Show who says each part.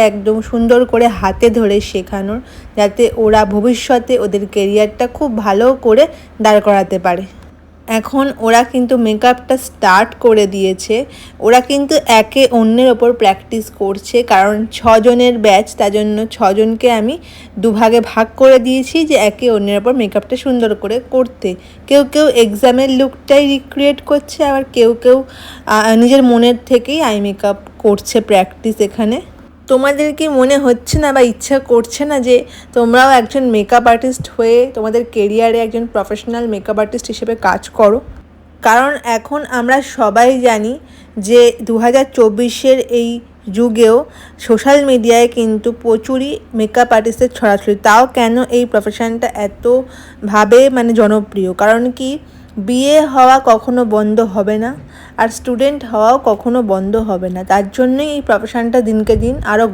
Speaker 1: একদম সুন্দর করে হাতে ধরে শেখানোর, যাতে ওরা ভবিষ্যতে ওদের কেরিয়ারটা খুব ভালো করে দাঁড় করাতে পারে। এখন ওরা কিন্তু মেকআপটা স্টার্ট করে দিয়েছে। ওরা কিন্তু একে অন্যের ওপর প্র্যাকটিস করছে, কারণ 6 জনের ব্যাচ, তার জন্য 6 জনকে আমি দুভাগে ভাগ করে দিয়েছি যে একে অন্যের ওপর মেকআপটা সুন্দর করে করতে। কেউ কেউ এক্সামের লুকটাই রিক্রিয়েট করছে, আবার কেউ কেউ নিজের মনের থেকেই আই মেকআপ করছে প্র্যাকটিস এখানে। তোমাদের কি মনে হচ্ছে না বা ইচ্ছা করছে না যে তোমরাও একজন মেকআপ আর্টিস্ট হয়ে তোমাদের কেরিয়ারে একজন প্রফেশনাল মেকআপ আর্টিস্ট হিসেবে কাজ করো? কারণ এখন আমরা সবাই জানি যে 2024-এর এই যুগেও সোশ্যাল মিডিয়ায় কিন্তু প্রচুরই মেকআপ আর্টিস্টের ছড়াছড়ি। তাও কেন এই প্রফেশনটা এতভাবে জনপ্রিয়? কারণ কি, বিয়ে হওয়া কখনো বন্ধ হবে না, আর স্টুডেন্ট হওয়াও কখনো বন্ধ হবে না। তার জন্যই এই প্রফেশনটা দিনকে দিন আরও